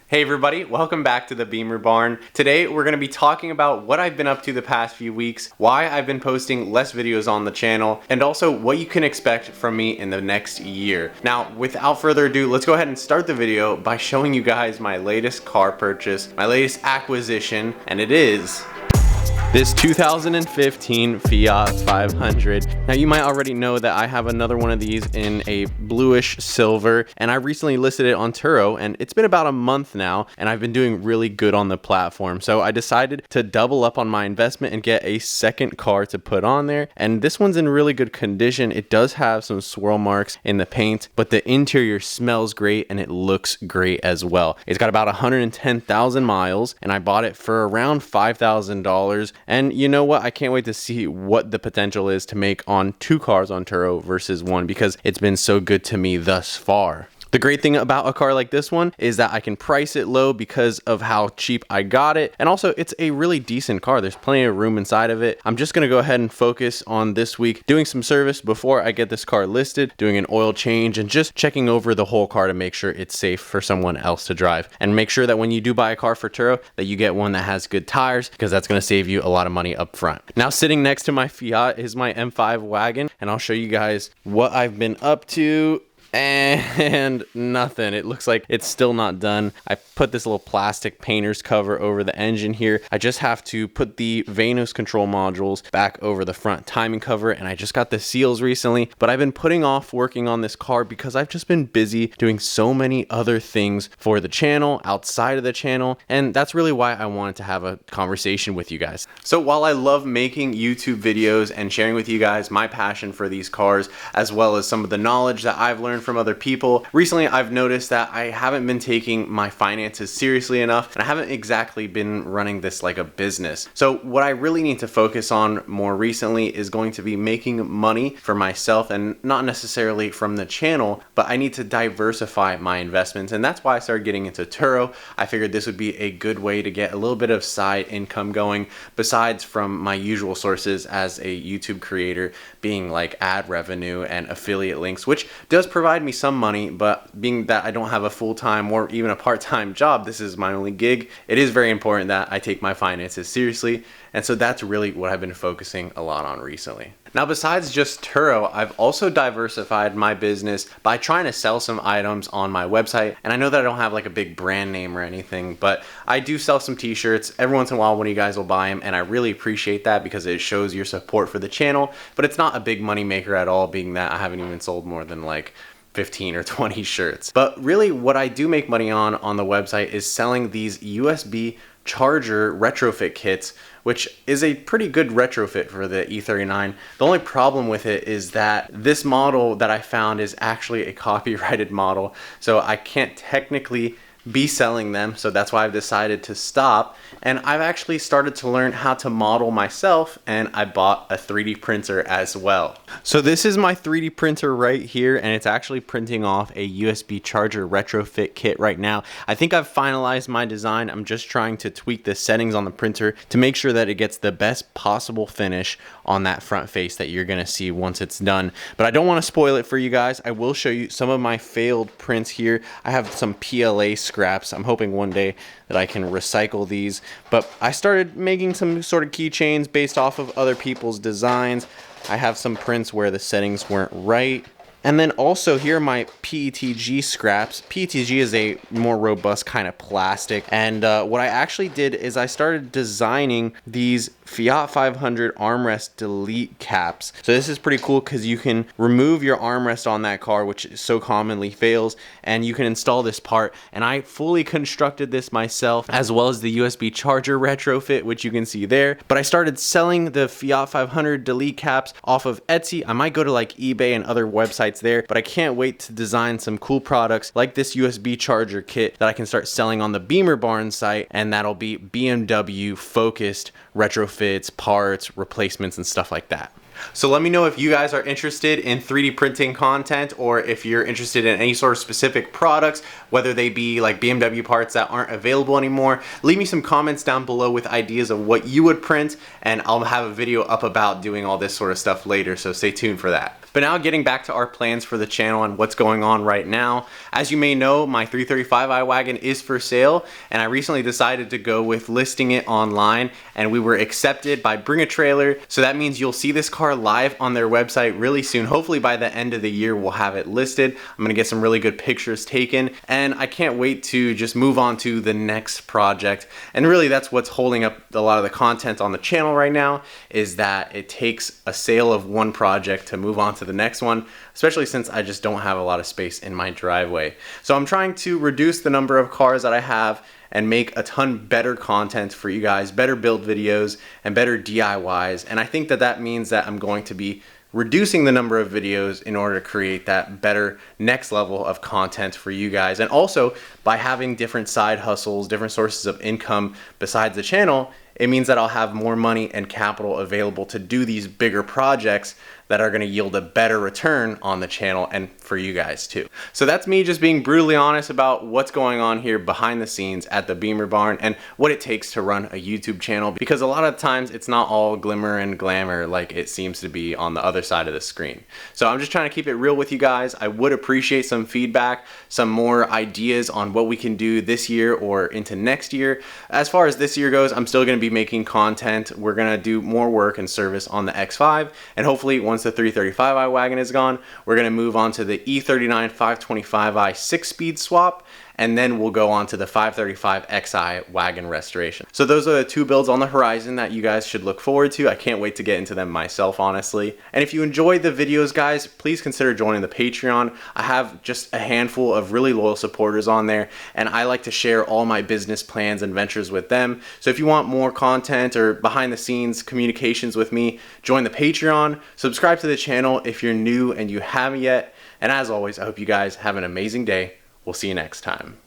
Hey everybody, welcome back to the Bimmer Barn. Today we're going to be talking about what I've been up to the past few weeks, why I've been posting less videos on the channel, and also what you can expect from me in the next year. Now, without further ado, let's go ahead and start the video by showing you guys my latest car purchase, my latest acquisition, and it is this 2015 Fiat 500. Now you might already know that I have another one of these in a bluish silver, and I recently listed it on Turo, and it's been about a month now, and I've been doing really good on the platform. So I decided to double up on my investment and get a second car to put on there, and this one's in really good condition. It does have some swirl marks in the paint, but the interior smells great and it looks great as well. It's got about 110,000 miles, and I bought it for around $5,000. And you know what? I can't wait to see what the potential is to make on two cars on Turo versus one, because it's been so good to me thus far. The great thing about a car like this one is that I can price it low because of how cheap I got it. And also it's a really decent car. There's plenty of room inside of it. I'm just going to go ahead and focus on this week doing some service before I get this car listed, doing an oil change, and just checking over the whole car to make sure it's safe for someone else to drive. And make sure that when you do buy a car for Turo, that you get one that has good tires, because that's going to save you a lot of money up front. Now, sitting next to my Fiat is my M5 Wagon, and I'll show you guys what I've been up to. And nothing. It looks like it's still not done. I put this little plastic painter's cover over the engine here. I just have to put the Vanos control modules back over the front timing cover, and I just got the seals recently, but I've been putting off working on this car because I've just been busy doing so many other things for the channel, outside of the channel, and that's really why I wanted to have a conversation with you guys. So while I love making YouTube videos and sharing with you guys my passion for these cars, as well as some of the knowledge that I've learned from other people, recently I've noticed that I haven't been taking my finances seriously enough, and I haven't exactly been running this like a business. So what I really need to focus on more recently is going to be making money for myself, and not necessarily from the channel, but I need to diversify my investments, and that's why I started getting into Turo. I figured this would be a good way to get a little bit of side income going besides from my usual sources as a YouTube creator, being like ad revenue and affiliate links, which does provide me some money, but being that I don't have a full-time or even a part-time job, this is my only gig, it is very important that I take my finances seriously, and so that's really what I've been focusing a lot on recently. Now, besides just Turo, I've also diversified my business by trying to sell some items on my website, and I know that I don't have like a big brand name or anything, but I do sell some t-shirts every once in a while. One of you guys will buy them, and I really appreciate that because it shows your support for the channel, but it's not a big money maker at all, being that I haven't even sold more than like 15 or 20 shirts. But really what I do make money on the website is selling these USB charger retrofit kits, which is a pretty good retrofit for the E39. The only problem with it is that this model that I found is actually a copyrighted model, so I can't technically be selling them, so that's why I've decided to stop. And I've actually started to learn how to model myself, and I bought a 3D printer as well. So this is my 3D printer right here, and it's actually printing off a USB charger retrofit kit right now. I think I've finalized my design. I'm just trying to tweak the settings on the printer to make sure that it gets the best possible finish on that front face that you're gonna see once it's done. But I don't want to spoil it for you guys. I will show you some of my failed prints here. I have some PLA scraps. I'm hoping one day that I can recycle these, but I started making some sort of keychains based off of other people's designs. I have some prints where the settings weren't right. And then also here are my PETG scraps. PETG is a more robust kind of plastic. And what I actually did is I started designing these Fiat 500 armrest delete caps. So this is pretty cool because you can remove your armrest on that car, which so commonly fails, and you can install this part. And I fully constructed this myself, as well as the USB charger retrofit, which you can see there. But I started selling the Fiat 500 delete caps off of Etsy. I might go to like eBay and other websites there, but I can't wait to design some cool products like this USB charger kit that I can start selling on the Bimmer Barn site, and that'll be BMW focused retrofits, parts, replacements, and stuff like that. So let me know if you guys are interested in 3D printing content, or if you're interested in any sort of specific products, whether they be like BMW parts that aren't available anymore. Leave me some comments down below with ideas of what you would print, and I'll have a video up about doing all this sort of stuff later, so stay tuned for that. But now getting back to our plans for the channel and what's going on right now. As you may know, my 335i wagon is for sale, and I recently decided to go with listing it online, and we were accepted by Bring a Trailer. So that means you'll see this car live on their website really soon. Hopefully by the end of the year we'll have it listed. I'm gonna get some really good pictures taken, and I can't wait to just move on to the next project. And really that's what's holding up a lot of the content on the channel right now, is that it takes a sale of one project to move on to the next one, especially since I just don't have a lot of space in my driveway. So I'm trying to reduce the number of cars that I have and make a ton better content for you guys, better build videos and better DIYs. And I think that that means that I'm going to be reducing the number of videos in order to create that better next level of content for you guys. And also by having different side hustles, different sources of income besides the channel, it means that I'll have more money and capital available to do these bigger projects that are gonna yield a better return on the channel and for you guys too. So that's me just being brutally honest about what's going on here behind the scenes at the Bimmer barn and what it takes to run a YouTube channel, because a lot of times it's not all glimmer and glamour like it seems to be on the other side of the screen. So I'm just trying to keep it real with you guys. I would appreciate some feedback, some more ideas on what we can do this year or into next year. As far as this year goes, I'm still gonna be making content. We're gonna do more work and service on the X5, and hopefully once the 335i wagon is gone, we're gonna move on to the E39 525i 6-speed swap, and then we'll go on to the 535xi wagon restoration. So those are the two builds on the horizon that you guys should look forward to. I can't wait to get into them myself, honestly. And if you enjoyed the videos, guys, please consider joining the Patreon. I have just a handful of really loyal supporters on there, and I like to share all my business plans and ventures with them. So if you want more content or behind the scenes communications with me, join the Patreon, subscribe to the channel if you're new and you haven't yet. And as always, I hope you guys have an amazing day. We'll see you next time.